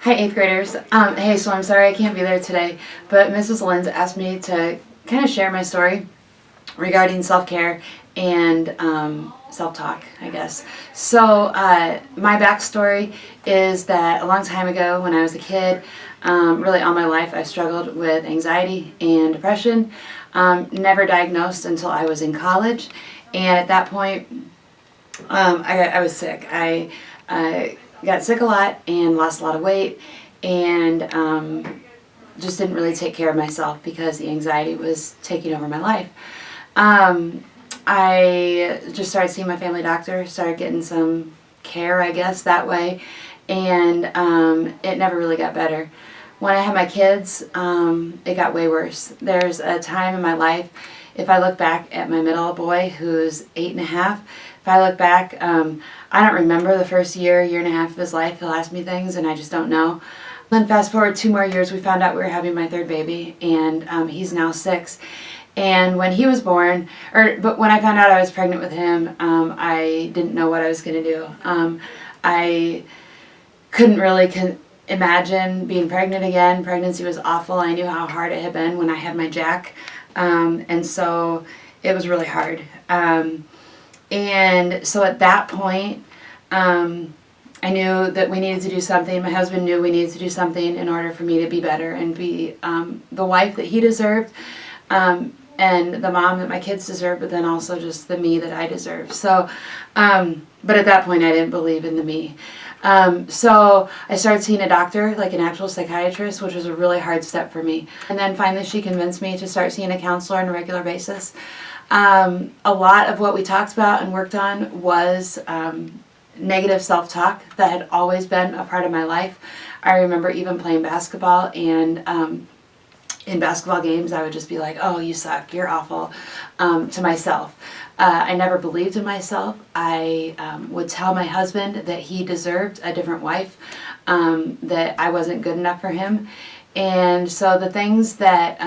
Hi, 8th graders. Hey, so I'm sorry I can't be there today, but Mrs. Lenz asked me to kind of share my story regarding self-care and self-talk, I guess. So my backstory is that a long time ago when I was a kid, really all my life I struggled with anxiety and depression, never diagnosed until I was in college, and at that point I was sick. I got sick a lot and lost a lot of weight, and just didn't really take care of myself because the anxiety was taking over my life. I just started seeing my family doctor, started getting some care, I guess, that way, and it never really got better. When I had my kids, it got way worse. There's a time in my life, if I look back at my middle boy, who's 8.5, if I look back, I don't remember the first year and a half of his life. He'll ask me things and I just don't know. Then fast forward 2 more years, we found out we were having my 3rd baby, and he's now 6. And when he was born, but when I found out I was pregnant with him, I didn't know what I was going to do. I couldn't really imagine being pregnant again. Pregnancy was awful. I knew how hard it had been when I had my Jack, and so it was really hard. And so at that point, I knew that we needed to do something. My husband knew we needed to do something in order for me to be better and be the wife that he deserved, and the mom that my kids deserved, but then also just the me that I deserved. So, but at that point I didn't believe in the me. So I started seeing a doctor, like an actual psychiatrist, which was a really hard step for me. And then finally she convinced me to start seeing a counselor on a regular basis. A lot of what we talked about and worked on was negative self-talk that had always been a part of my life. I remember even playing basketball, and in basketball games I would just be like, oh, you suck, you're awful, to myself. I never believed in myself. I would tell my husband that he deserved a different wife, that I wasn't good enough for him. And so the things that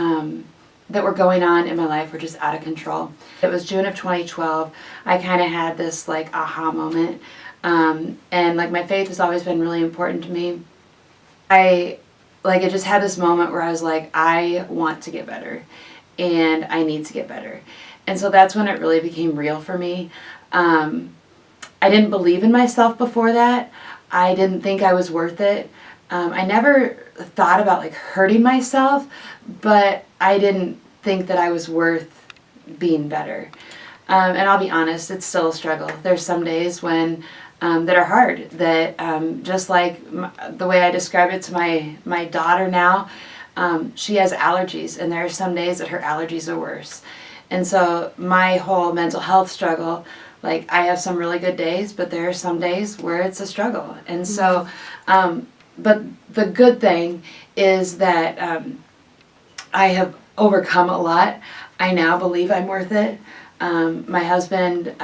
were going on in my life were just out of control. It was June of 2012. I kind of had this like aha moment, and like my faith has always been really important to me. I just had this moment where I was like, I want to get better and I need to get better. And so that's when it really became real for me. I didn't believe in myself before that. I didn't think I was worth it. I never thought about like hurting myself, but I didn't think that I was worth being better. And I'll be honest, it's still a struggle. There's some days when that are hard, that just like the way I describe it to my daughter now, she has allergies, and there are some days that her allergies are worse. And so my whole mental health struggle, like I have some really good days, but there are some days where it's a struggle. And so, but the good thing is that I have overcome a lot. I now believe I'm worth it. My husband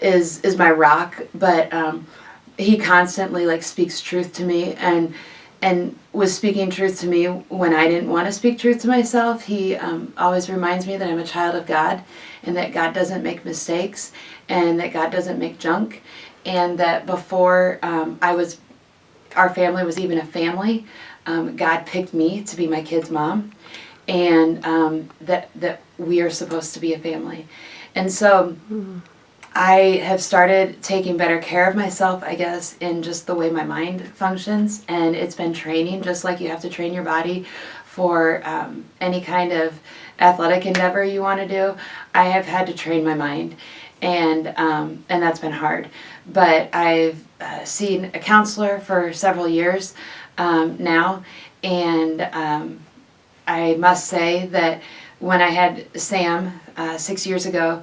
is my rock, but he constantly like speaks truth to me, and was speaking truth to me when I didn't want to speak truth to myself. He always reminds me that I'm a child of God, and that God doesn't make mistakes, and that God doesn't make junk, and that before our family was even a family, God picked me to be my kid's mom, and that we are supposed to be a family. And so I have started taking better care of myself, I guess, in just the way my mind functions, and it's been training, just like you have to train your body for any kind of athletic endeavor you want to do. I have had to train my mind, and that's been hard. But I've seen a counselor for several years now, and I must say that when I had Sam 6 years ago,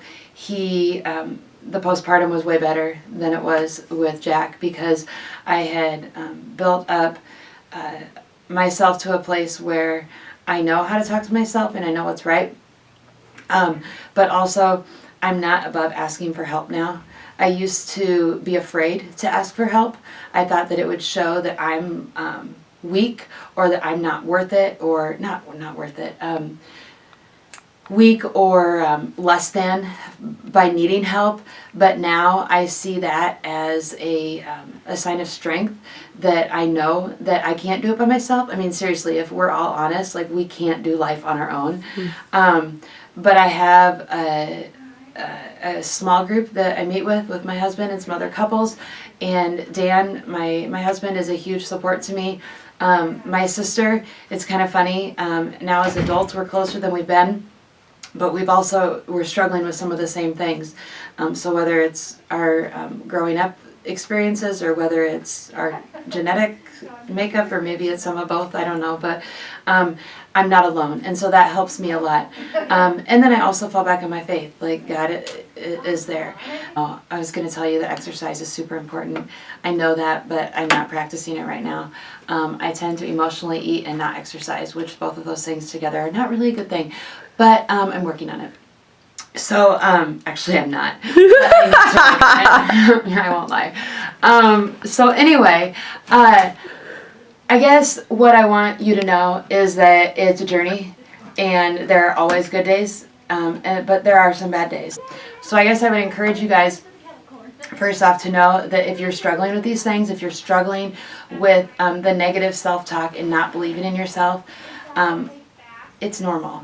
the postpartum was way better than it was with Jack, because I had built up myself to a place where I know how to talk to myself and I know what's right. But also, I'm not above asking for help now. I used to be afraid to ask for help. I thought that it would show that I'm weak, or that I'm not worth it, or not worth it. weak or less than by needing help, but now I see that as a sign of strength, that I know that I can't do it by myself. I mean, seriously, if we're all honest, like, we can't do life on our own. But I have a small group that I meet with my husband and some other couples, and Dan, my husband, is a huge support to me. My sister, it's kind of funny, now as adults we're closer than we've been, but we're struggling with some of the same things. So whether it's our growing up experiences, or whether it's our genetic makeup, or maybe it's some of both, I don't know, but I'm not alone, and so that helps me a lot. And then I also fall back on my faith, like, God is there. I was going to tell you that exercise is super important. I know that, but I'm not practicing it right now. I tend to emotionally eat and not exercise, which both of those things together are not really a good thing, but I'm working on it. So, actually I'm not. I won't lie. So anyway, I guess what I want you to know is that it's a journey, and there are always good days, but there are some bad days. So I guess I would encourage you guys, first off, to know that if you're struggling with these things, if you're struggling with the negative self-talk and not believing in yourself, it's normal.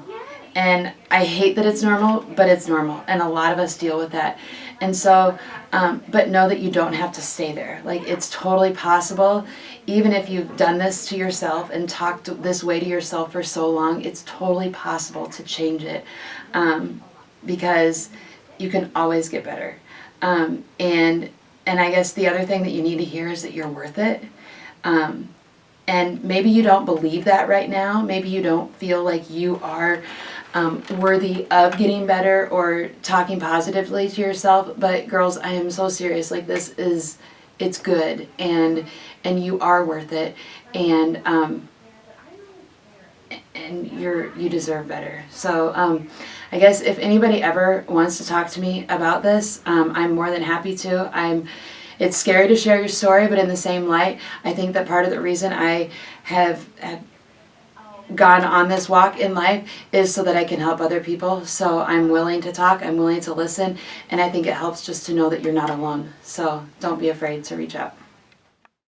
And I hate that it's normal, but it's normal, and a lot of us deal with that. And so, but know that you don't have to stay there. Like, it's totally possible, even if you've done this to yourself and talked this way to yourself for so long, it's totally possible to change it, because you can always get better. And I guess the other thing that you need to hear is that you're worth it. And maybe you don't believe that right now. Maybe you don't feel like you are worthy of getting better or talking positively to yourself. But girls, I am so serious. Like, it's good, and you are worth it, and you deserve better. So I guess if anybody ever wants to talk to me about this, I'm more than happy to. It's scary to share your story, but in the same light, I think that part of the reason I have gone on this walk in life is so that I can help other people. So I'm willing to talk, I'm willing to listen, and I think it helps just to know that you're not alone. So don't be afraid to reach out.